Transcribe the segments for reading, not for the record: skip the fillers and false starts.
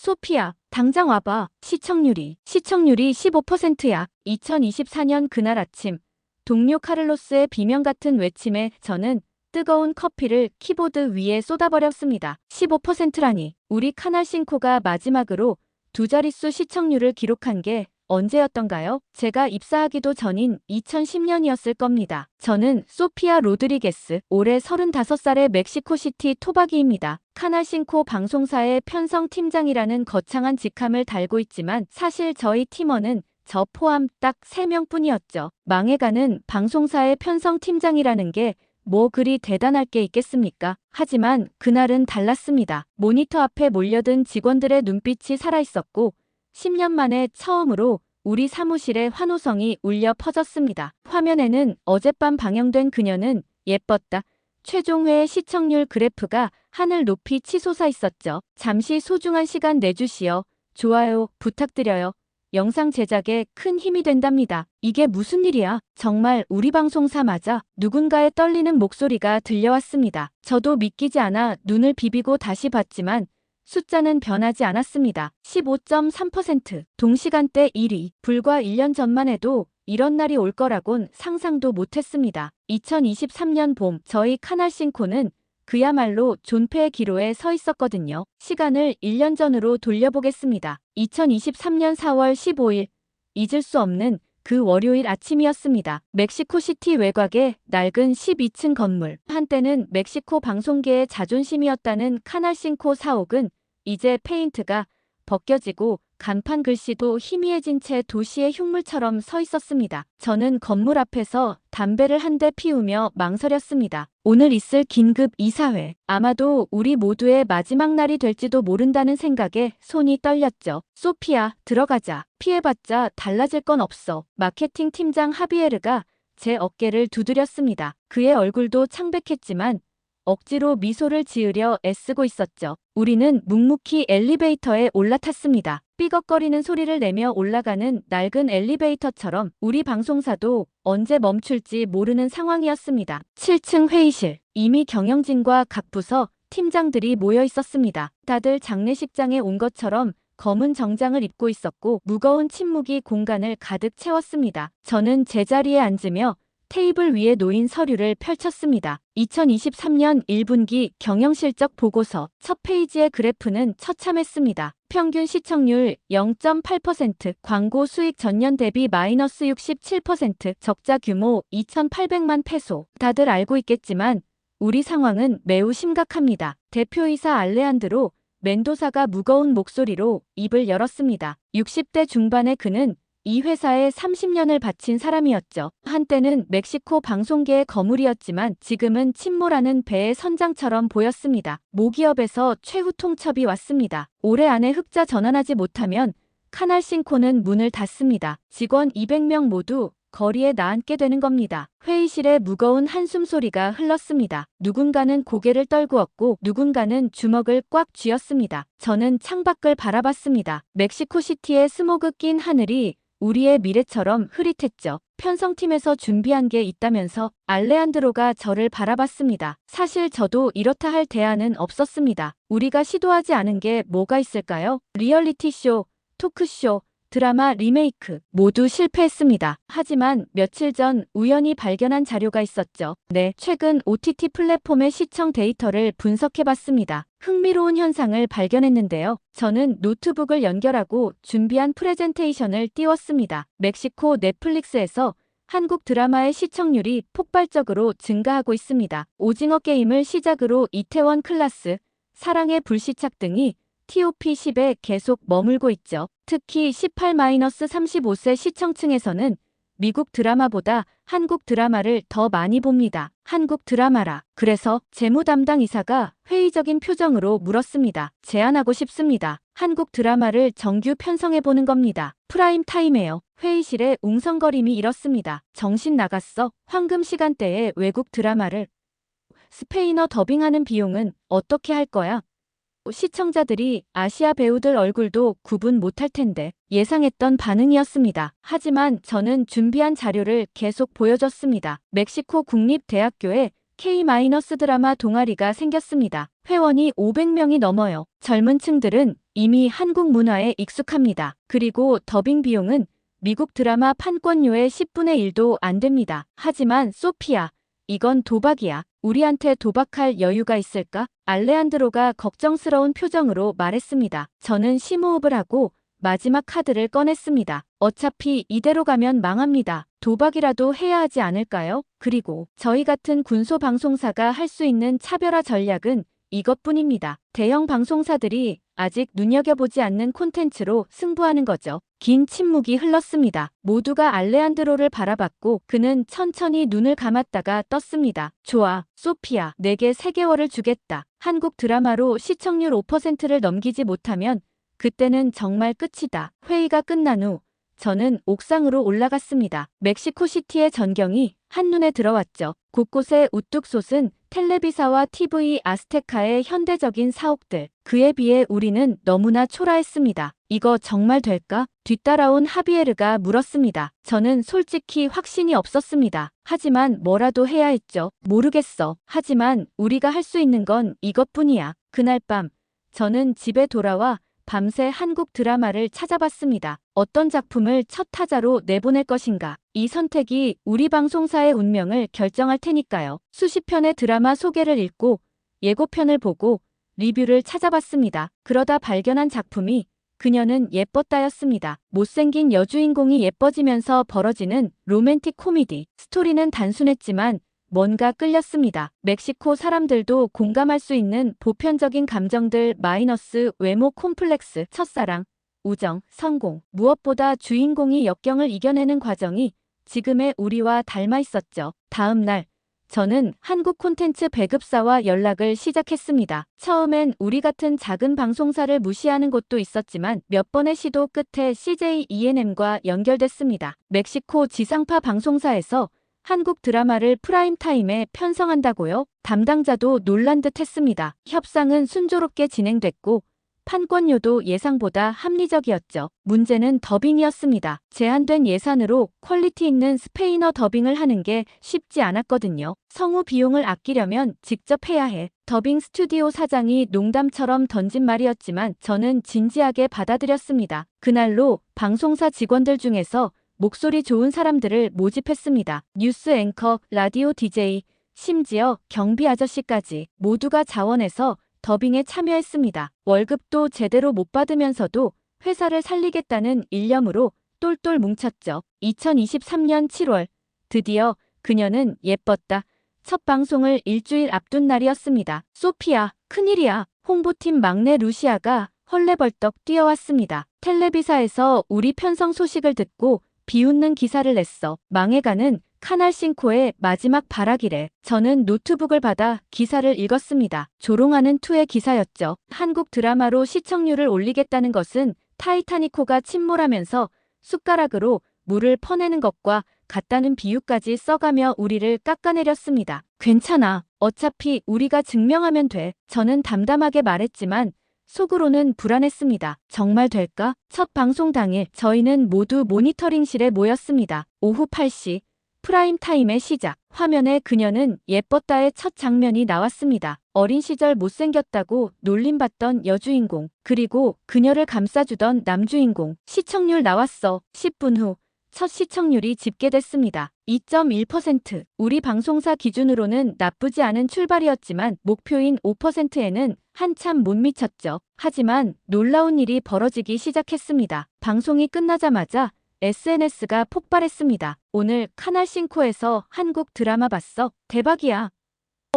소피야, 당장 와봐. 시청률이 15%야. 2024년 그날 아침, 동료 카를로스의 비명 같은 외침에 저는 뜨거운 커피를 키보드 위에 쏟아버렸습니다. 15%라니. 우리 카날 싱코가 마지막으로 두 자릿수 시청률을 기록한 게 언제였던가요? 제가 입사하기도 전인 2010년이었을 겁니다. 저는 소피아 로드리게스, 올해 35살의 멕시코시티 토박이입니다. 카날 싱코 방송사의 편성 팀장이라는 거창한 직함을 달고 있지만 사실 저희 팀원은 저 포함 딱 3명뿐이었죠. 망해가는 방송사의 편성 팀장이라는 게 뭐 그리 대단할 게 있겠습니까? 하지만 그날은 달랐습니다. 모니터 앞에 몰려든 직원들의 눈빛이 살아있었고 10년 만에 처음으로 우리 사무실에 환호성이 울려 퍼졌습니다. 화면에는 어젯밤 방영된 그녀는 예뻤다. 최종회의 시청률 그래프가 하늘 높이 치솟아 있었죠. 잠시 소중한 시간 내주시어 좋아요 부탁드려요. 영상 제작에 큰 힘이 된답니다. 이게 무슨 일이야? 정말 우리 방송사 맞아? 누군가의 떨리는 목소리가 들려왔습니다. 저도 믿기지 않아 눈을 비비고 다시 봤지만 숫자는 변하지 않았습니다. 15.3%. 동시간대 1위. 불과 1년 전만 해도 이런 날이 올 거라곤 상상도 못했습니다. 2023년 봄, 저희 카날 싱코는 그야말로 존폐의 기로에 서 있었거든요. 시간을 1년 전으로 돌려보겠습니다. 2023년 4월 15일, 잊을 수 없는 그 월요일 아침이었습니다. 멕시코시티 외곽의 낡은 12층 건물. 한때는 멕시코 방송계의 자존심이었다는 카날 싱코 사옥은 이제 페인트가 벗겨지고 간판 글씨도 희미해진 채 도시의 흉물처럼 서 있었습니다. 저는 건물 앞에서 담배를 한 대 피우며 망설였습니다. 오늘 있을 긴급 이사회. 아마도 우리 모두의 마지막 날이 될지도 모른다는 생각에 손이 떨렸죠. 소피야, 들어가자. 피해봤자 달라질 건 없어. 마케팅 팀장 하비에르가 제 어깨를 두드렸습니다. 그의 얼굴도 창백했지만 억지로 미소를 지으려 애쓰고 있었죠. 우리는 묵묵히 엘리베이터에 올라탔습니다. 삐걱거리는 소리를 내며 올라가는 낡은 엘리베이터처럼 우리 방송사도 언제 멈출지 모르는 상황이었습니다. 7층 회의실. 이미 경영진과 각 부서 팀장들이 모여 있었습니다. 다들 장례식장에 온 것처럼 검은 정장을 입고 있었고 무거운 침묵이 공간을 가득 채웠습니다. 저는 제자리에 앉으며 테이블 위에 놓인 서류를 펼쳤습니다. 2023년 1분기 경영실적 보고서. 첫 페이지의 그래프는 처참했습니다. 평균 시청률 0.8%, 광고 수익 전년 대비 마이너스 67%, 적자 규모 2,800만 페소. 다들 알고 있겠지만 우리 상황은 매우 심각합니다. 대표이사 알레한드로 멘도사가 무거운 목소리로 입을 열었습니다. 60대 중반의 그는 이 회사에 30년을 바친 사람이었죠. 한때는 멕시코 방송계의 거물이었지만 지금은 침몰하는 배의 선장처럼 보였습니다. 모기업에서 최후 통첩이 왔습니다. 올해 안에 흑자 전환하지 못하면 카날 싱코는 문을 닫습니다. 직원 200명 모두 거리에 나앉게 되는 겁니다. 회의실에 무거운 한숨 소리가 흘렀습니다. 누군가는 고개를 떨구었고 누군가는 주먹을 꽉 쥐었습니다. 저는 창밖을 바라봤습니다. 멕시코시티의 스모그 낀 하늘이 우리의 미래처럼 흐릿했죠. 편성팀에서 준비한 게 있다면서 알레한드로가 저를 바라봤습니다. 사실 저도 이렇다 할 대안은 없었습니다. 우리가 시도하지 않은 게 뭐가 있을까요? 리얼리티쇼, 토크쇼, 드라마 리메이크 모두 실패했습니다. 하지만 며칠 전 우연히 발견한 자료가 있었죠. 네, 최근 OTT 플랫폼의 시청 데이터를 분석해봤습니다. 흥미로운 현상을 발견했는데요. 저는 노트북을 연결하고 준비한 프레젠테이션을 띄웠습니다. 멕시코 넷플릭스에서 한국 드라마의 시청률이 폭발적으로 증가하고 있습니다. 오징어 게임을 시작으로 이태원 클라스, 사랑의 불시착 등이 TOP10에 계속 머물고 있죠. 특히 18-35세 시청층에서는 미국 드라마보다 한국 드라마를 더 많이 봅니다. 한국 드라마라. 그래서 재무 담당 이사가 회의적인 표정으로 물었습니다. 제안하고 싶습니다. 한국 드라마를 정규 편성해보는 겁니다. 프라임 타임에요. 회의실에 웅성거림이 일었습니다. 정신 나갔어. 황금 시간대에 외국 드라마를. 스페인어 더빙하는 비용은 어떻게 할 거야? 시청자들이 아시아 배우들 얼굴도 구분 못할 텐데 예상했던 반응이었습니다. 하지만 저는 준비한 자료를 계속 보여줬습니다. 멕시코 국립대학교에 K- 드라마 동아리가 생겼습니다. 회원이 500명이 넘어요. 젊은 층들은 이미 한국 문화에 익숙합니다. 그리고 더빙 비용은 미국 드라마 판권료의 10분의 1도 안 됩니다. 하지만 소피아, 이건 도박이야. 우리한테 도박할 여유가 있을까? 알레한드로가 걱정스러운 표정으로 말했습니다. 저는 심호흡을 하고 마지막 카드를 꺼냈습니다. 어차피 이대로 가면 망합니다. 도박이라도 해야 하지 않을까요? 그리고 저희 같은 군소방송사가 할 수 있는 차별화 전략은 이것뿐입니다. 대형 방송사들이 아직 눈여겨보지 않는 콘텐츠로 승부하는 거죠. 긴 침묵이 흘렀습니다. 모두가 알레한드로를 바라봤고 그는 천천히 눈을 감았다가 떴습니다. 좋아, 소피아, 내게 3개월을 주겠다. 한국 드라마로 시청률 5%를 넘기지 못하면 그때는 정말 끝이다. 회의가 끝난 후 저는 옥상으로 올라갔습니다. 멕시코시티의 전경이 한눈에 들어왔죠. 곳곳에 우뚝 솟은 텔레비사와 TV 아스테카의 현대적인 사옥들. 그에 비해 우리는 너무나 초라했습니다. 이거 정말 될까? 뒤따라온 하비에르가 물었습니다. 저는 솔직히 확신이 없었습니다. 하지만 뭐라도 해야 했죠. 모르겠어. 하지만 우리가 할 수 있는 건 이것뿐이야. 그날 밤 저는 집에 돌아와 밤새 한국 드라마를 찾아봤습니다. 어떤 작품을 첫 타자로 내보낼 것인가? 이 선택이 우리 방송사의 운명을 결정할 테니까요. 수십 편의 드라마 소개를 읽고 예고편을 보고 리뷰를 찾아봤습니다. 그러다 발견한 작품이 그녀는 예뻤다였습니다. 못생긴 여주인공이 예뻐지면서 벌어지는 로맨틱 코미디. 스토리는 단순했지만 뭔가 끌렸습니다. 멕시코 사람들도 공감할 수 있는 보편적인 감정들 마이너스 외모 콤플렉스, 첫사랑, 우정, 성공. 무엇보다 주인공이 역경을 이겨내는 과정이 지금의 우리와 닮아 있었죠. 다음 날 저는 한국 콘텐츠 배급사와 연락을 시작했습니다. 처음엔 우리 같은 작은 방송사를 무시하는 곳도 있었지만 몇 번의 시도 끝에 CJ ENM과 연결됐습니다. 멕시코 지상파 방송사에서 한국 드라마를 프라임타임에 편성한다고요? 담당자도 놀란 듯 했습니다. 협상은 순조롭게 진행됐고 판권료도 예상보다 합리적이었죠. 문제는 더빙이었습니다. 제한된 예산으로 퀄리티 있는 스페인어 더빙을 하는 게 쉽지 않았거든요. 성우 비용을 아끼려면 직접 해야 해. 더빙 스튜디오 사장이 농담처럼 던진 말이었지만 저는 진지하게 받아들였습니다. 그날로 방송사 직원들 중에서 목소리 좋은 사람들을 모집했습니다. 뉴스 앵커, 라디오 DJ, 심지어 경비 아저씨까지 모두가 자원해서 더빙에 참여했습니다. 월급도 제대로 못 받으면서도 회사를 살리겠다는 일념으로 똘똘 뭉쳤죠. 2023년 7월 드디어 그녀는 예뻤다. 첫 방송을 일주일 앞둔 날이었습니다. 소피아, 큰일이야. 홍보팀 막내 루시아가 헐레벌떡 뛰어왔습니다. 텔레비사에서 우리 편성 소식을 듣고 비웃는 기사를 냈어. 망해가는 카날5의 마지막 발악이래. 저는 노트북을 받아 기사를 읽었습니다. 조롱하는 투의 기사였죠. 한국 드라마로 시청률을 올리겠다는 것은 타이타닉호가 침몰하면서 숟가락으로 물을 퍼내는 것과 같다는 비유까지 써가며 우리를 깎아내렸습니다. 괜찮아. 어차피 우리가 증명하면 돼. 저는 담담하게 말했지만 속으로는 불안했습니다. 정말 될까? 첫 방송 당일 저희는 모두 모니터링실에 모였습니다. 오후 8시 프라임타임의 시작. 화면에 그녀는 예뻤다의 첫 장면이 나왔습니다. 어린 시절 못생겼다고 놀림받던 여주인공, 그리고 그녀를 감싸주던 남주인공. 시청률 나왔어. 10분 후 첫 시청률이 집계됐습니다. 2.1%. 우리 방송사 기준으로는 나쁘지 않은 출발이었지만 목표인 5%에는 한참 못 미쳤죠. 하지만 놀라운 일이 벌어지기 시작했습니다. 방송이 끝나자마자 SNS가 폭발했습니다. 오늘 카날5에서 한국 드라마 봤어? 대박이야.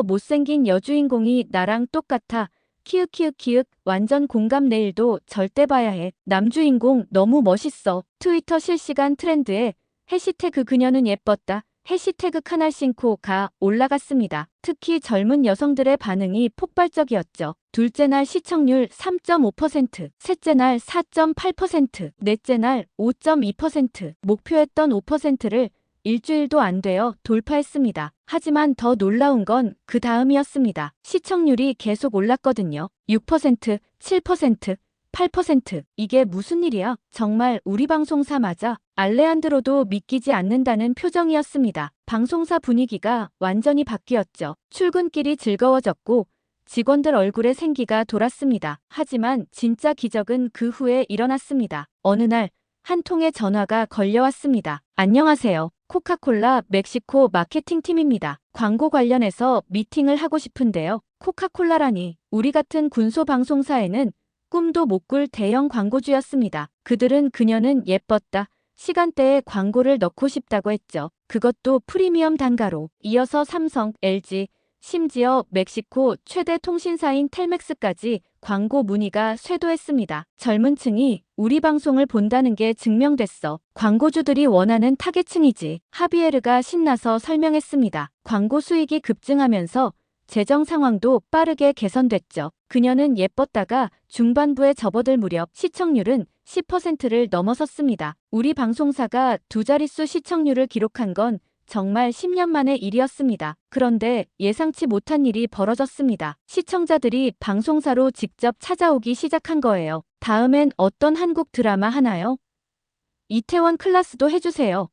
못생긴 여주인공이 나랑 똑같아. 키읔키읔키읔 완전 공감. 내일도 절대 봐야 해. 남주인공 너무 멋있어. 트위터 실시간 트렌드에 해시태그 그녀는 예뻤다. 해시태그 카날5가 올라갔습니다. 특히 젊은 여성들의 반응이 폭발적이었죠. 둘째 날 시청률 3.5%, 셋째 날 4.8%, 넷째 날 5.2%, 목표했던 5%를 일주일도 안 되어 돌파했습니다. 하지만 더 놀라운 건 그 다음이었습니다. 시청률이 계속 올랐거든요. 6%, 7%, 8%. 이게 무슨 일이야? 정말 우리 방송사 맞아? 알레한드로도 믿기지 않는다는 표정이었습니다. 방송사 분위기가 완전히 바뀌었죠. 출근길이 즐거워졌고 직원들 얼굴에 생기가 돌았습니다. 하지만 진짜 기적은 그 후에 일어났습니다. 어느 날 한 통의 전화가 걸려왔습니다. 안녕하세요. 코카콜라 멕시코 마케팅팀입니다. 광고 관련해서 미팅을 하고 싶은데요. 코카콜라라니 우리 같은 군소방송사에는 꿈도 못 꿀 대형 광고주였습니다. 그들은 그녀는 예뻤다. 시간대에 광고를 넣고 싶다고 했죠. 그것도 프리미엄 단가로. 이어서 삼성, LG, 심지어 멕시코 최대 통신사인 텔맥스까지 광고 문의가 쇄도했습니다. 젊은 층이 우리 방송을 본다는 게 증명됐어. 광고주들이 원하는 타겟층이지. 하비에르가 신나서 설명했습니다. 광고 수익이 급증하면서 재정 상황도 빠르게 개선됐죠. 그녀는 예뻤다가 중반부에 접어들 무렵 시청률은 10%를 넘어섰습니다. 우리 방송사가 두 자릿수 시청률을 기록한 건 정말 10년 만의 일이었습니다. 그런데 예상치 못한 일이 벌어졌습니다. 시청자들이 방송사로 직접 찾아오기 시작한 거예요. 다음엔 어떤 한국 드라마 하나요? 이태원 클라스도 해주세요.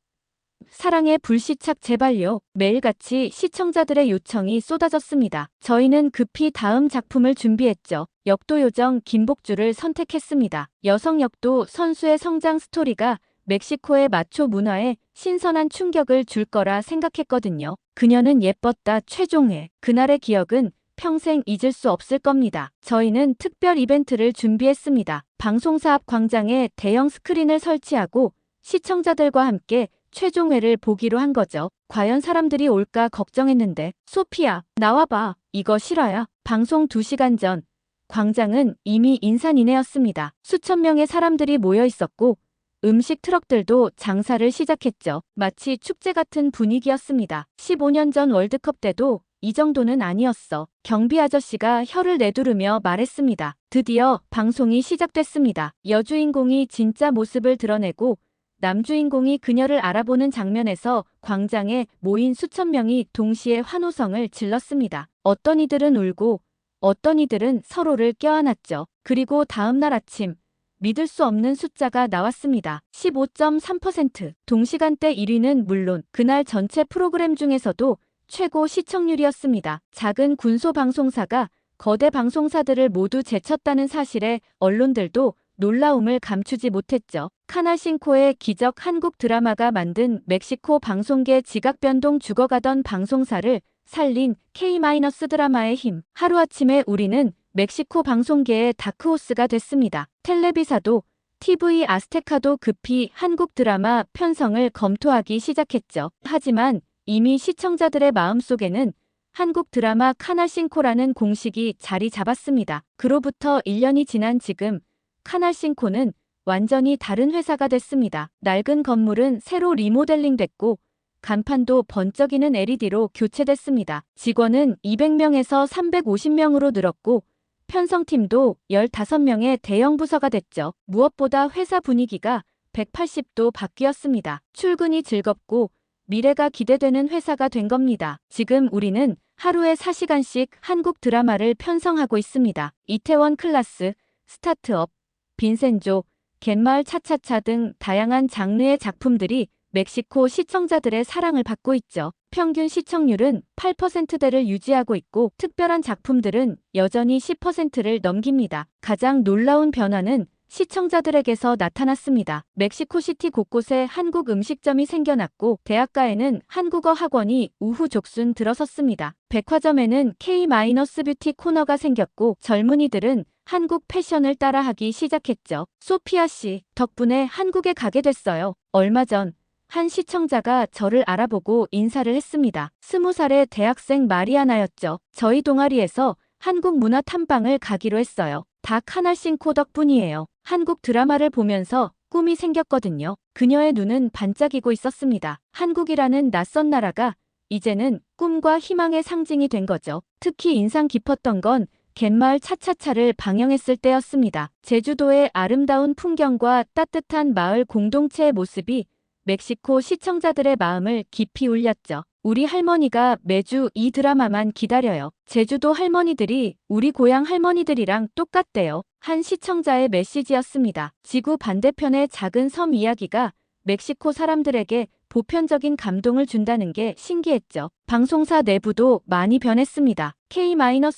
사랑의 불시착 제발요. 매일같이 시청자들의 요청이 쏟아졌습니다. 저희는 급히 다음 작품을 준비했죠. 역도 요정 김복주를 선택했습니다. 여성 역도 선수의 성장 스토리가 멕시코의 마초 문화에 신선한 충격을 줄 거라 생각했거든요. 그녀는 예뻤다 최종회. 그날의 기억은 평생 잊을 수 없을 겁니다. 저희는 특별 이벤트를 준비했습니다. 방송사 앞 광장에 대형 스크린을 설치하고 시청자들과 함께 최종회를 보기로 한 거죠. 과연 사람들이 올까 걱정했는데 소피야 나와봐. 이거 실화야. 방송 2시간 전 광장은 이미 인산인해였습니다. 수천 명의 사람들이 모여 있었고 음식 트럭들도 장사를 시작했죠. 마치 축제 같은 분위기였습니다. 15년 전 월드컵 때도 이 정도는 아니었어. 경비 아저씨가 혀를 내두르며 말했습니다. 드디어 방송이 시작됐습니다. 여주인공이 진짜 모습을 드러내고 남주인공이 그녀를 알아보는 장면에서 광장에 모인 수천 명이 동시에 환호성을 질렀습니다. 어떤 이들은 울고 어떤 이들은 서로를 껴안았죠. 그리고 다음 날 아침 믿을 수 없는 숫자가 나왔습니다. 15.3%. 동시간대 1위는 물론 그날 전체 프로그램 중에서도 최고 시청률이었습니다. 작은 군소방송사가 거대 방송사들을 모두 제쳤다는 사실에 언론들도 놀라움을 감추지 못했죠. 카날싱코의 기적 한국 드라마가 만든 멕시코 방송계 지각변동 죽어가던 방송사를 살린 K-드라마의 힘. 하루아침에 우리는 멕시코 방송계의 다크호스가 됐습니다. 텔레비사도 TV 아스테카도 급히 한국 드라마 편성을 검토하기 시작했죠. 하지만 이미 시청자들의 마음속에는 한국 드라마 카날싱코라는 공식이 자리 잡았습니다. 그로부터 1년이 지난 지금 카날싱코는 완전히 다른 회사가 됐습니다. 낡은 건물은 새로 리모델링됐고 간판도 번쩍이는 LED로 교체됐습니다. 직원은 200명에서 350명으로 늘었고 편성팀도 15명의 대형 부서가 됐죠. 무엇보다 회사 분위기가 180도 바뀌었습니다. 출근이 즐겁고 미래가 기대되는 회사가 된 겁니다. 지금 우리는 하루에 4시간씩 한국 드라마를 편성하고 있습니다. 이태원 클라스, 스타트업, 빈센조, 갯마을 차차차 등 다양한 장르의 작품들이 멕시코 시청자들의 사랑을 받고 있죠. 평균 시청률은 8%대를 유지하고 있고 특별한 작품들은 여전히 10%를 넘깁니다. 가장 놀라운 변화는 시청자들에게서 나타났습니다. 멕시코시티 곳곳에 한국 음식점이 생겨났고 대학가에는 한국어 학원이 우후죽순 들어섰습니다. 백화점에는 K-뷰티 코너가 생겼고 젊은이들은 한국 패션을 따라하기 시작했죠. 소피아 씨 덕분에 한국에 가게 됐어요. 얼마 전 한 시청자가 저를 알아보고 인사를 했습니다. 20살의 대학생 마리아나였죠. 저희 동아리에서 한국 문화 탐방을 가기로 했어요. 다 카날싱코 덕분이에요. 한국 드라마를 보면서 꿈이 생겼거든요. 그녀의 눈은 반짝이고 있었습니다. 한국이라는 낯선 나라가 이제는 꿈과 희망의 상징이 된 거죠. 특히 인상 깊었던 건 갯마을 차차차를 방영했을 때였습니다. 제주도의 아름다운 풍경과 따뜻한 마을 공동체의 모습이 멕시코 시청자들의 마음을 깊이 울렸죠. 우리 할머니가 매주 이 드라마만 기다려요. 제주도 할머니들이 우리 고향 할머니들이랑 똑같대요. 한 시청자의 메시지였습니다. 지구 반대편의 작은 섬 이야기가 멕시코 사람들에게 보편적인 감동을 준다는 게 신기했죠. 방송사 내부도 많이 변했습니다. K-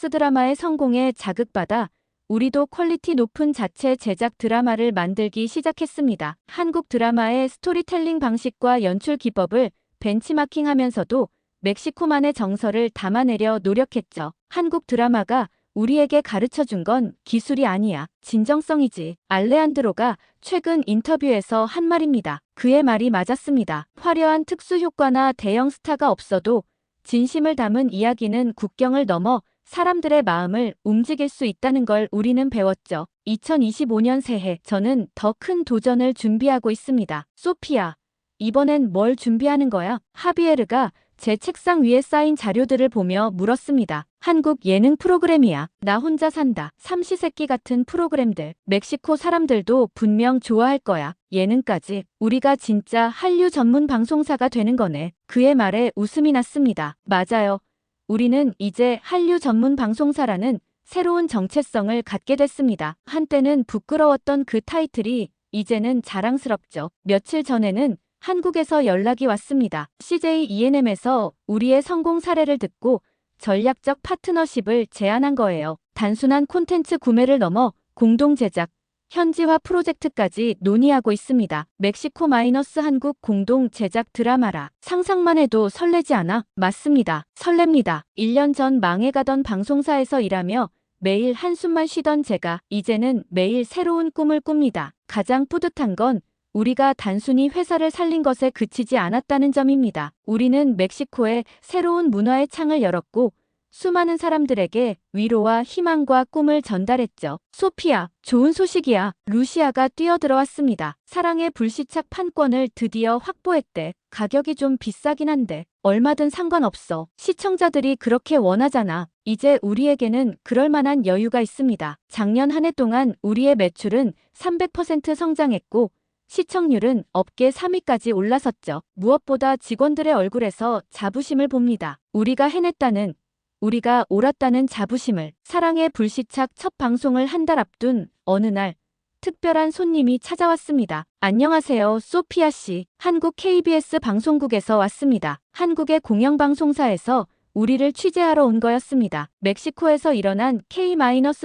드라마의 성공에 자극받아 우리도 퀄리티 높은 자체 제작 드라마를 만들기 시작했습니다. 한국 드라마의 스토리텔링 방식과 연출 기법을 벤치마킹하면서도 멕시코만의 정서를 담아내려 노력했죠. 한국 드라마가 우리에게 가르쳐준 건 기술이 아니야, 진정성이지. 알레한드로가 최근 인터뷰에서 한 말입니다. 그의 말이 맞았습니다. 화려한 특수 효과나 대형 스타가 없어도 진심을 담은 이야기는 국경을 넘어 사람들의 마음을 움직일 수 있다는 걸 우리는 배웠죠. 2025년 새해 저는 더 큰 도전을 준비하고 있습니다. 소피아, 이번엔 뭘 준비하는 거야? 하비에르가 제 책상 위에 쌓인 자료들을 보며 물었습니다. 한국 예능 프로그램이야. 나 혼자 산다. 삼시세끼 같은 프로그램들. 멕시코 사람들도 분명 좋아할 거야. 예능까지. 우리가 진짜 한류 전문 방송사가 되는 거네. 그의 말에 웃음이 났습니다. 맞아요. 우리는 이제 한류 전문 방송사라는 새로운 정체성을 갖게 됐습니다. 한때는 부끄러웠던 그 타이틀이 이제는 자랑스럽죠. 며칠 전에는 한국에서 연락이 왔습니다. CJ ENM에서 우리의 성공 사례를 듣고 전략적 파트너십을 제안한 거예요. 단순한 콘텐츠 구매를 넘어 공동 제작, 현지화 프로젝트까지 논의하고 있습니다. 멕시코 마이너스 한국 공동 제작 드라마라. 상상만 해도 설레지 않아? 맞습니다. 설렙니다. 1년 전 망해가던 방송사에서 일하며 매일 한숨만 쉬던 제가 이제는 매일 새로운 꿈을 꿉니다. 가장 뿌듯한 건 우리가 단순히 회사를 살린 것에 그치지 않았다는 점입니다. 우리는 멕시코에 새로운 문화의 창을 열었고 수많은 사람들에게 위로와 희망과 꿈을 전달했죠. 소피아, 좋은 소식이야. 루시아가 뛰어들어왔습니다. 사랑의 불시착 판권을 드디어 확보했대. 가격이 좀 비싸긴 한데 얼마든 상관없어. 시청자들이 그렇게 원하잖아. 이제 우리에게는 그럴 만한 여유가 있습니다. 작년 한 해 동안 우리의 매출은 300% 성장했고 시청률은 업계 3위까지 올라섰죠. 무엇보다 직원들의 얼굴에서 자부심을 봅니다. 우리가 해냈다는, 우리가 옳았다는 자부심을. 사랑의 불시착 첫 방송을 한 달 앞둔 어느 날 특별한 손님이 찾아왔습니다. 안녕하세요, 소피아 씨. 한국 KBS 방송국에서 왔습니다. 한국의 공영방송사에서 우리를 취재하러 온 거였습니다. 멕시코에서 일어난 K-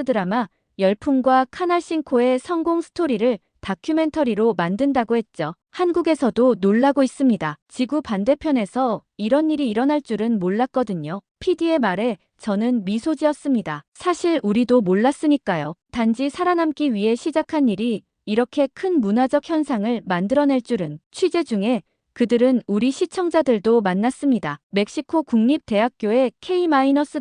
드라마 열풍과 카날싱코의 성공 스토리를 다큐멘터리로 만든다고 했죠. 한국에서도 놀라고 있습니다. 지구 반대편에서 이런 일이 일어날 줄은 몰랐거든요. PD의 말에 저는 미소 지었습니다. 사실 우리도 몰랐으니까요. 단지 살아남기 위해 시작한 일이 이렇게 큰 문화적 현상을 만들어낼 줄은. 취재 중에 그들은 우리 시청자들도 만났습니다. 멕시코 국립대학교의 K-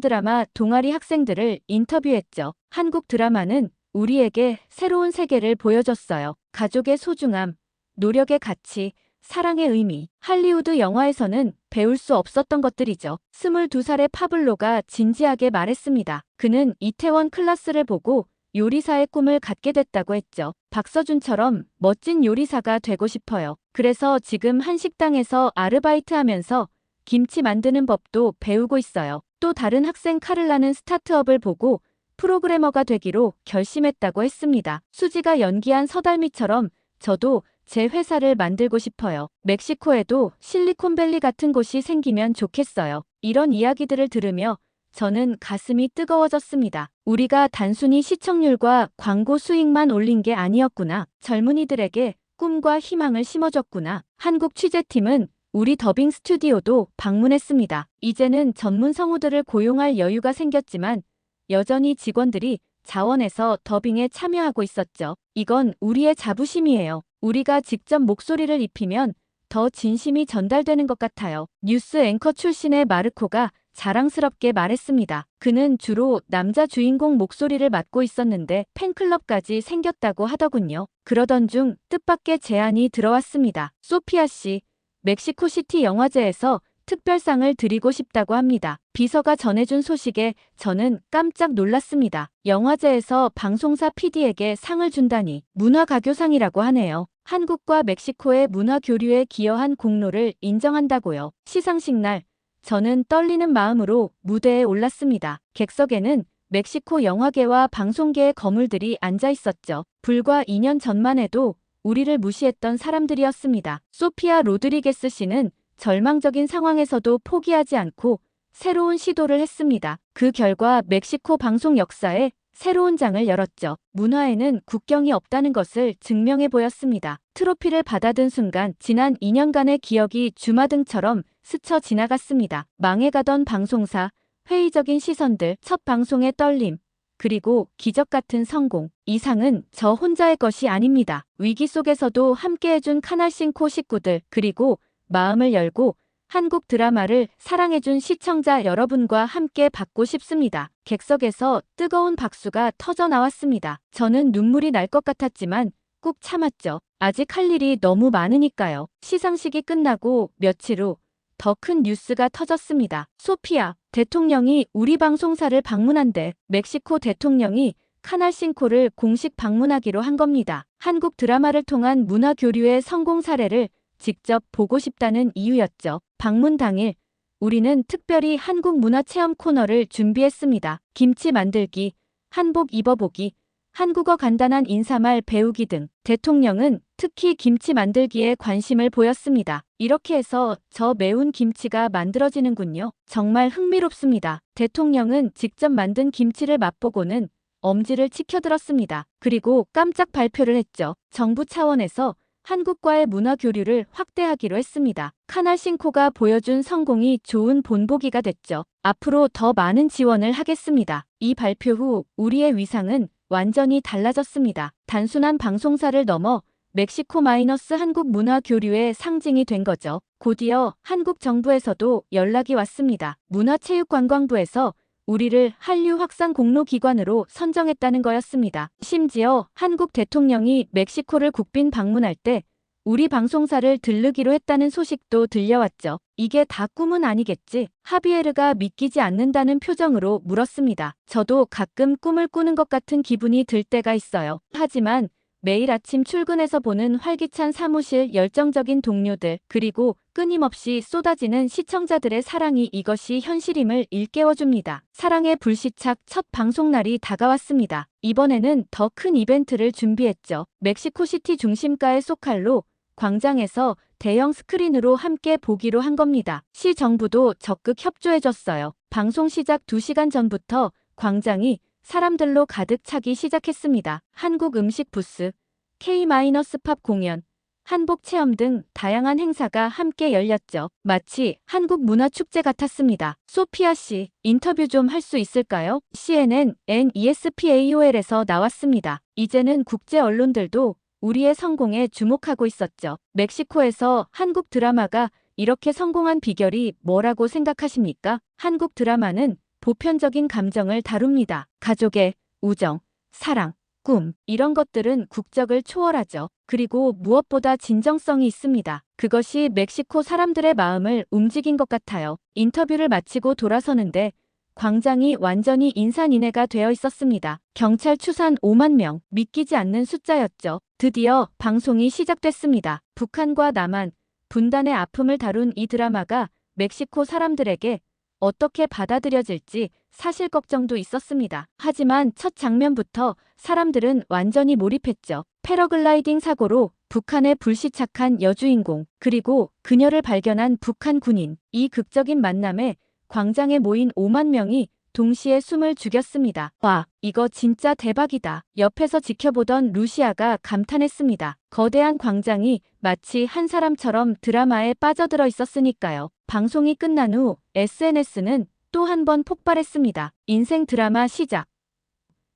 드라마 동아리 학생들을 인터뷰했죠. 한국 드라마는 우리에게 새로운 세계를 보여줬어요. 가족의 소중함, 노력의 가치, 사랑의 의미. 할리우드 영화에서는 배울 수 없었던 것들이죠. 22살의 파블로가 진지하게 말했습니다. 그는 이태원 클라스를 보고 요리사의 꿈을 갖게 됐다고 했죠. 박서준처럼 멋진 요리사가 되고 싶어요. 그래서 지금 한식당에서 아르바이트하면서 김치 만드는 법도 배우고 있어요. 또 다른 학생 카를라는 스타트업을 보고 프로그래머가 되기로 결심했다고 했습니다. 수지가 연기한 서달미처럼 저도 제 회사를 만들고 싶어요. 멕시코에도 실리콘밸리 같은 곳이 생기면 좋겠어요. 이런 이야기들을 들으며 저는 가슴이 뜨거워졌습니다. 우리가 단순히 시청률과 광고 수익만 올린 게 아니었구나. 젊은이들에게 꿈과 희망을 심어줬구나. 한국 취재팀은 우리 더빙 스튜디오도 방문했습니다. 이제는 전문 성우들을 고용할 여유가 생겼지만 여전히 직원들이 자원해서 더빙에 참여하고 있었죠. 이건 우리의 자부심이에요. 우리가 직접 목소리를 입히면 더 진심이 전달되는 것 같아요. 뉴스 앵커 출신의 마르코가 자랑스럽게 말했습니다. 그는 주로 남자 주인공 목소리를 맡고 있었는데 팬클럽까지 생겼다고 하더군요. 그러던 중 뜻밖의 제안이 들어왔습니다. 소피아 씨, 멕시코시티 영화제에서 특별상을 드리고 싶다고 합니다. 비서가 전해준 소식에 저는 깜짝 놀랐습니다. 영화제에서 방송사 PD에게 상을 준다니. 문화가교상이라고 하네요. 한국과 멕시코의 문화 교류에 기여한 공로를 인정한다고요. 시상식 날 저는 떨리는 마음으로 무대에 올랐습니다. 객석에는 멕시코 영화계와 방송계의 거물들이 앉아 있었죠. 불과 2년 전만 해도 우리를 무시했던 사람들이었습니다. 소피아 로드리게스 씨는 절망적인 상황에서도 포기하지 않고 새로운 시도를 했습니다. 그 결과 멕시코 방송 역사에 새로운 장을 열었죠. 문화에는 국경이 없다는 것을 증명해 보였습니다. 트로피를 받아든 순간 지난 2년간의 기억이 주마등처럼 스쳐 지나갔습니다. 망해가던 방송사, 회의적인 시선들, 첫 방송의 떨림, 그리고 기적 같은 성공. 이 상은 저 혼자의 것이 아닙니다. 위기 속에서도 함께해준 카날싱코 식구들, 그리고 마음을 열고 한국 드라마를 사랑해준 시청자 여러분과 함께 받고 싶습니다. 객석에서 뜨거운 박수가 터져 나왔습니다. 저는 눈물이 날 것 같았지만 꾹 참았죠. 아직 할 일이 너무 많으니까요. 시상식이 끝나고 며칠 후 더 큰 뉴스가 터졌습니다. 소피아 대통령이 우리 방송사를 방문한대. 멕시코 대통령이 카날싱코를 공식 방문하기로 한 겁니다. 한국 드라마를 통한 문화 교류의 성공 사례를 직접 보고 싶다는 이유였죠. 방문 당일 우리는 특별히 한국 문화 체험 코너를 준비했습니다. 김치 만들기, 한복 입어보기, 한국어 간단한 인사말 배우기 등. 대통령은 특히 김치 만들기에 관심을 보였습니다. 이렇게 해서 저 매운 김치가 만들어지는군요. 정말 흥미롭습니다. 대통령은 직접 만든 김치를 맛보고는 엄지를 치켜들었습니다. 그리고 깜짝 발표를 했죠. 정부 차원에서 한국과의 문화 교류를 확대하기로 했습니다. 카날싱코가 보여준 성공이 좋은 본보기가 됐죠. 앞으로 더 많은 지원을 하겠습니다. 이 발표 후 우리의 위상은 완전히 달라졌습니다. 단순한 방송사를 넘어 멕시코 마이너스 한국 문화 교류의 상징이 된 거죠. 곧이어 한국 정부에서도 연락이 왔습니다. 문화체육관광부에서 우리를 한류 확산 공로 기관으로 선정했다는 거였습니다. 심지어 한국 대통령이 멕시코를 국빈 방문할 때 우리 방송사를 들르기로 했다는 소식도 들려왔죠. 이게 다 꿈은 아니겠지? 하비에르가 믿기지 않는다는 표정으로 물었습니다. 저도 가끔 꿈을 꾸는 것 같은 기분이 들 때가 있어요. 하지만 매일 아침 출근해서 보는 활기찬 사무실, 열정적인 동료들, 그리고 끊임없이 쏟아지는 시청자들의 사랑이 이것이 현실임을 일깨워줍니다. 사랑의 불시착 첫 방송날이 다가왔습니다. 이번에는 더 큰 이벤트를 준비했죠. 멕시코시티 중심가의 소칼로 광장에서 대형 스크린으로 함께 보기로 한 겁니다. 시 정부도 적극 협조해줬어요. 방송 시작 2시간 전부터 광장이 사람들로 가득 차기 시작했습니다. 한국 음식 부스, K-팝 공연, 한복 체험 등 다양한 행사가 함께 열렸죠. 마치 한국 문화축제 같았습니다. 소피아 씨, 인터뷰 좀 할 수 있을까요? CNN, ESPAOL에서 나왔습니다. 이제는 국제 언론들도 우리의 성공에 주목하고 있었죠. 멕시코에서 한국 드라마가 이렇게 성공한 비결이 뭐라고 생각하십니까? 한국 드라마는 보편적인 감정을 다룹니다. 가족의 우정, 사랑, 꿈, 이런 것들은 국적을 초월하죠. 그리고 무엇보다 진정성이 있습니다. 그것이 멕시코 사람들의 마음을 움직인 것 같아요. 인터뷰를 마치고 돌아서는데 광장이 완전히 인산인해가 되어 있었습니다. 경찰 추산 5만 명, 믿기지 않는 숫자였죠. 드디어 방송이 시작됐습니다. 북한과 남한, 분단의 아픔을 다룬 이 드라마가 멕시코 사람들에게 어떻게 받아들여질지 사실 걱정도 있었습니다. 하지만 첫 장면부터 사람들은 완전히 몰입했죠. 패러글라이딩 사고로 북한에 불시착한 여주인공, 그리고 그녀를 발견한 북한 군인. 이 극적인 만남에 광장에 모인 5만 명이 동시에 숨을 죽였습니다. 와, 이거 진짜 대박이다. 옆에서 지켜보던 루시아가 감탄했습니다. 거대한 광장이 마치 한 사람처럼 드라마에 빠져들어 있었으니까요. 방송이 끝난 후 SNS는 또 한 번 폭발했습니다. 인생 드라마 시작.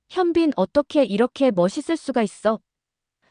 현빈 어떻게 이렇게 멋있을 수가 있어?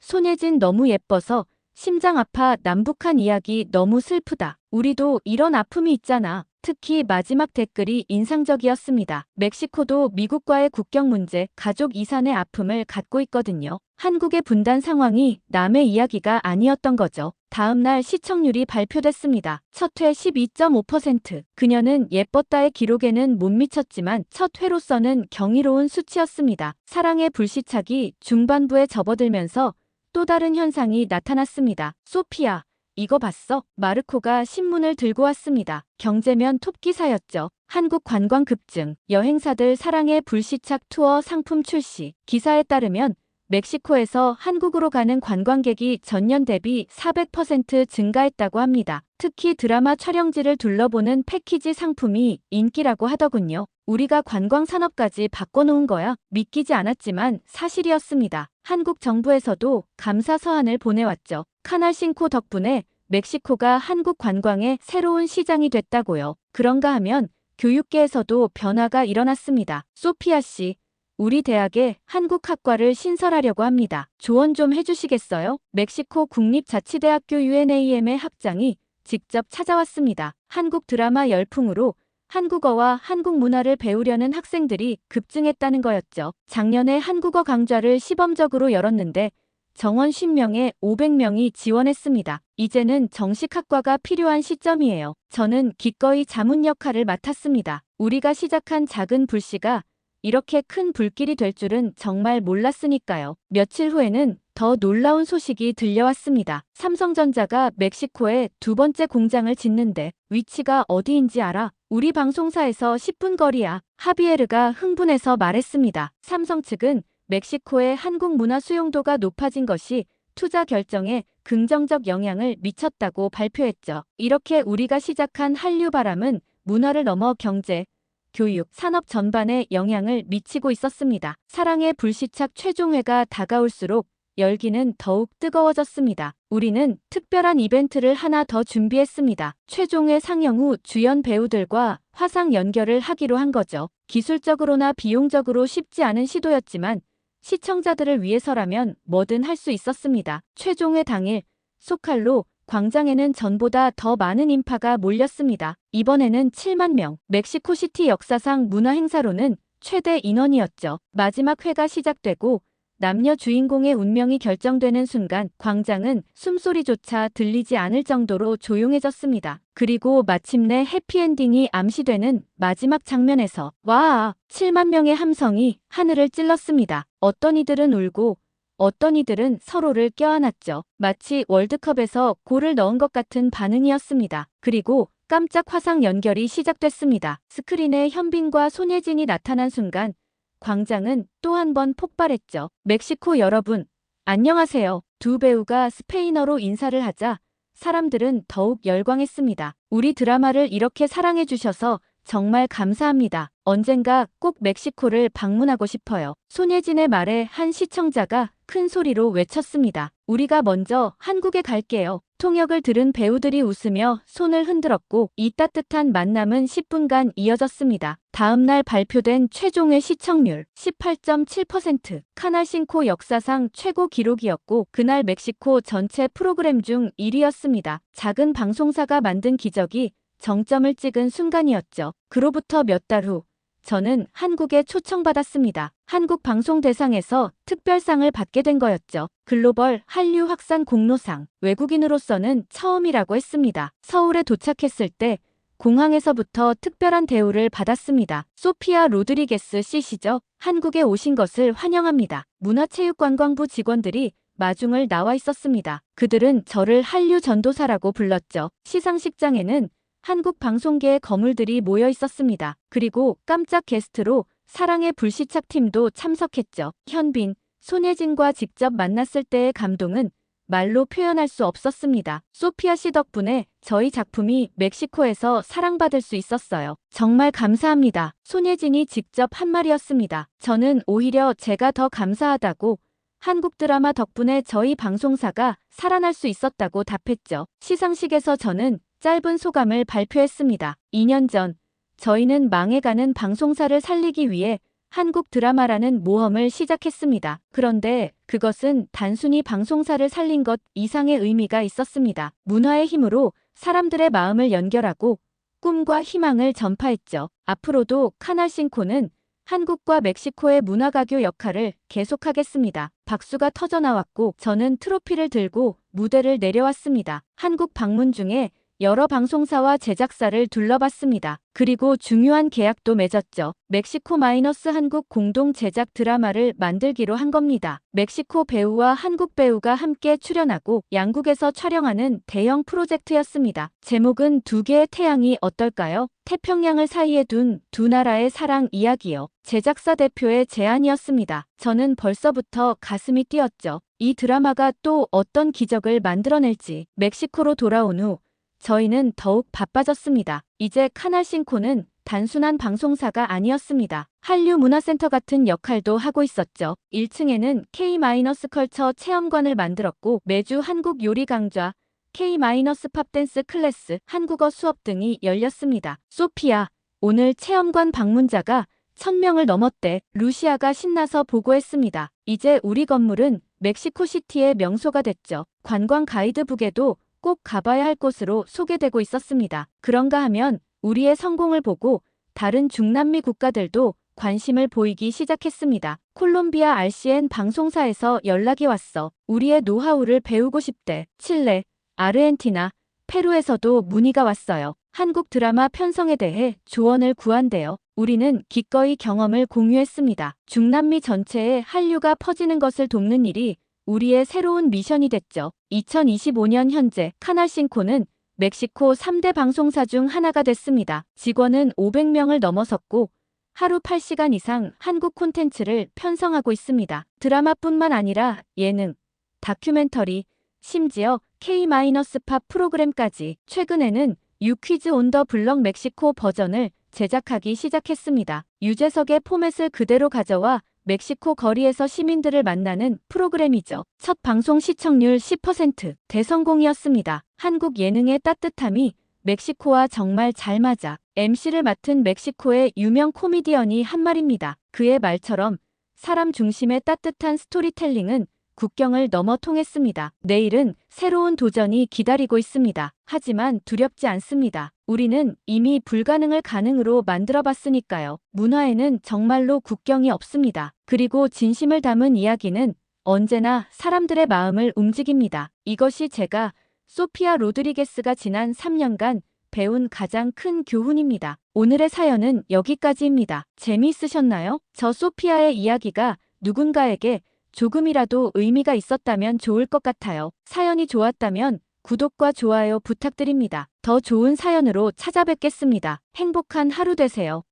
손예진 너무 예뻐서 심장 아파. 남북한 이야기 너무 슬프다. 우리도 이런 아픔이 있잖아. 특히 마지막 댓글이 인상적이었습니다. 멕시코도 미국과의 국경 문제, 가족 이산의 아픔을 갖고 있거든요. 한국의 분단 상황이 남의 이야기가 아니었던 거죠. 다음 날 시청률이 발표됐습니다. 첫 회 12.5%. 그녀는 예뻤다의 기록에는 못 미쳤지만 첫 회로서는 경이로운 수치였습니다. 사랑의 불시착이 중반부에 접어들면서 또 다른 현상이 나타났습니다. 소피아, 이거 봤어? 마르코가 신문을 들고 왔습니다. 경제면 톱기사였죠. 한국 관광 급증, 여행사들 사랑의 불시착 투어 상품 출시. 기사에 따르면 멕시코에서 한국으로 가는 관광객이 전년 대비 400% 증가했다고 합니다. 특히 드라마 촬영지를 둘러보는 패키지 상품이 인기라고 하더군요. 우리가 관광 산업까지 바꿔놓은 거야? 믿기지 않았지만 사실이었습니다. 한국 정부에서도 감사 서한을 보내왔죠. 카날 싱코 덕분에 멕시코가 한국 관광의 새로운 시장이 됐다고요. 그런가 하면 교육계에서도 변화가 일어났습니다. 소피아 씨, 우리 대학에 한국학과를 신설하려고 합니다. 조언 좀 해주시겠어요? 멕시코 국립자치대학교 UNAM의 학장이 직접 찾아왔습니다. 한국 드라마 열풍으로 한국어와 한국 문화를 배우려는 학생들이 급증했다는 거였죠. 작년에 한국어 강좌를 시범적으로 열었는데 정원 10명에 500명이 지원했습니다. 이제는 정식 학과가 필요한 시점이에요. 저는 기꺼이 자문 역할을 맡았습니다. 우리가 시작한 작은 불씨가 이렇게 큰 불길이 될 줄은 정말 몰랐으니까요. 며칠 후에는 더 놀라운 소식이 들려왔습니다. 삼성전자가 멕시코에 두 번째 공장을 짓는데 위치가 어디인지 알아? 우리 방송사에서 10분 거리야. 하비에르가 흥분해서 말했습니다. 삼성 측은 멕시코의 한국 문화 수용도가 높아진 것이 투자 결정에 긍정적 영향을 미쳤다고 발표했죠. 이렇게 우리가 시작한 한류 바람은 문화를 넘어 경제, 교육, 산업 전반에 영향을 미치고 있었습니다. 사랑의 불시착 최종회가 다가올수록 열기는 더욱 뜨거워졌습니다. 우리는 특별한 이벤트를 하나 더 준비했습니다. 최종회 상영 후 주연 배우들과 화상 연결을 하기로 한 거죠. 기술적으로나 비용적으로 쉽지 않은 시도였지만 시청자들을 위해서라면 뭐든 할 수 있었습니다. 최종회 당일 소칼로 광장에는 전보다 더 많은 인파가 몰렸습니다. 이번에는 7만 명. 멕시코시티 역사상 문화 행사로는 최대 인원이었죠. 마지막 회가 시작되고 남녀 주인공의 운명이 결정되는 순간 광장은 숨소리조차 들리지 않을 정도로 조용해졌습니다. 그리고 마침내 해피엔딩이 암시되는 마지막 장면에서 와! 7만 명의 함성이 하늘을 찔렀습니다. 어떤 이들은 울고 어떤 이들은 서로를 껴안았죠. 마치 월드컵에서 골을 넣은 것 같은 반응이었습니다. 그리고 깜짝 화상 연결이 시작됐습니다. 스크린에 현빈과 손예진이 나타난 순간 광장은 또 한 번 폭발했죠. 멕시코 여러분, 안녕하세요. 두 배우가 스페인어로 인사를 하자 사람들은 더욱 열광했습니다. 우리 드라마를 이렇게 사랑해주셔서 정말 감사합니다. 언젠가 꼭 멕시코를 방문하고 싶어요. 손예진의 말에 한 시청자가 큰 소리로 외쳤습니다. 우리가 먼저 한국에 갈게요. 통역을 들은 배우들이 웃으며 손을 흔들었고 이 따뜻한 만남은 10분간 이어졌습니다. 다음날 발표된 최종의 시청률 18.7%, 카날 싱코 역사상 최고 기록이었고 그날 멕시코 전체 프로그램 중 1위였습니다. 작은 방송사가 만든 기적이 정점을 찍은 순간이었죠. 그로부터 몇 달 후 저는 한국에 초청받았습니다. 한국방송대상에서 특별상을 받게 된 거였죠. 글로벌 한류 확산 공로상, 외국인으로서는 처음이라고 했습니다. 서울에 도착했을 때 공항에서부터 특별한 대우를 받았습니다. 소피아 로드리게스 씨시죠? 한국에 오신 것을 환영합니다. 문화체육관광부 직원들이 마중을 나와 있었습니다. 그들은 저를 한류 전도사라고 불렀죠. 시상식장에는 한국 방송계의 거물들이 모여 있었습니다. 그리고 깜짝 게스트로 사랑의 불시착 팀도 참석했죠. 현빈, 손예진과 직접 만났을 때의 감동은 말로 표현할 수 없었습니다. 소피아 씨 덕분에 저희 작품이 멕시코에서 사랑받을 수 있었어요. 정말 감사합니다. 손예진이 직접 한 말이었습니다. 저는 오히려 제가 더 감사하다고 한국 드라마 덕분에 저희 방송사가 살아날 수 있었다고 답했죠. 시상식에서 저는 짧은 소감을 발표했습니다. 2년 전 저희는 망해가는 방송사를 살리기 위해 한국 드라마라는 모험을 시작했습니다. 그런데 그것은 단순히 방송사를 살린 것 이상의 의미가 있었습니다. 문화의 힘으로 사람들의 마음을 연결하고 꿈과 희망을 전파했죠. 앞으로도 카날 싱코는 한국과 멕시코의 문화가교 역할을 계속하겠습니다. 박수가 터져나왔고 저는 트로피를 들고 무대를 내려왔습니다. 한국 방문 중에 여러 방송사와 제작사를 둘러봤습니다. 그리고 중요한 계약도 맺었죠. 멕시코 마이너스 한국 공동 제작 드라마를 만들기로 한 겁니다. 멕시코 배우와 한국 배우가 함께 출연하고 양국에서 촬영하는 대형 프로젝트였습니다. 제목은 두 개의 태양이 어떨까요? 태평양을 사이에 둔 두 나라의 사랑 이야기요. 제작사 대표의 제안이었습니다. 저는 벌써부터 가슴이 뛰었죠. 이 드라마가 또 어떤 기적을 만들어낼지. 멕시코로 돌아온 후 저희는 더욱 바빠졌습니다. 이제 카날 싱코는 단순한 방송사가 아니었습니다. 한류 문화센터 같은 역할도 하고 있었죠. 1층에는 K-컬처 체험관을 만들었고 매주 한국 요리 강좌, K-팝댄스 클래스, 한국어 수업 등이 열렸습니다. 소피아, 오늘 체험관 방문자가 1000명을 넘었대. 루시아가 신나서 보고했습니다. 이제 우리 건물은 멕시코시티의 명소가 됐죠. 관광 가이드북에도 꼭 가봐야 할 곳으로 소개되고 있었습니다. 그런가 하면 우리의 성공을 보고 다른 중남미 국가들도 관심을 보이기 시작했습니다. 콜롬비아 RCN 방송사에서 연락이 왔어. 우리의 노하우를 배우고 싶대. 칠레, 아르헨티나, 페루에서도 문의가 왔어요. 한국 드라마 편성에 대해 조언을 구한대요. 우리는 기꺼이 경험을 공유했습니다. 중남미 전체에 한류가 퍼지는 것을 돕는 일이 우리의 새로운 미션이 됐죠. 2025년 현재 카날싱코는 멕시코 3대 방송사 중 하나가 됐습니다. 직원은 500명을 넘어섰고 하루 8시간 이상 한국 콘텐츠를 편성하고 있습니다. 드라마뿐만 아니라 예능, 다큐멘터리, 심지어 K-팝 프로그램까지. 최근에는 유퀴즈 온 더 블럭 멕시코 버전을 제작하기 시작했습니다. 유재석의 포맷을 그대로 가져와 멕시코 거리에서 시민들을 만나는 프로그램이죠. 첫 방송 시청률 10% 대성공이었습니다. 한국 예능의 따뜻함이 멕시코와 정말 잘 맞아. MC를 맡은 멕시코의 유명 코미디언이 한 말입니다. 그의 말처럼 사람 중심의 따뜻한 스토리텔링은 국경을 넘어 통했습니다. 내일은 새로운 도전이 기다리고 있습니다. 하지만 두렵지 않습니다. 우리는 이미 불가능을 가능으로 만들어봤으니까요. 문화에는 정말로 국경이 없습니다. 그리고 진심을 담은 이야기는 언제나 사람들의 마음을 움직입니다. 이것이 제가 소피아 로드리게스가 지난 3년간 배운 가장 큰 교훈입니다. 오늘의 사연은 여기까지입니다. 재미있으셨나요? 저 소피아의 이야기가 누군가에게 조금이라도 의미가 있었다면 좋을 것 같아요. 사연이 좋았다면 구독과 좋아요 부탁드립니다. 더 좋은 사연으로 찾아뵙겠습니다. 행복한 하루 되세요.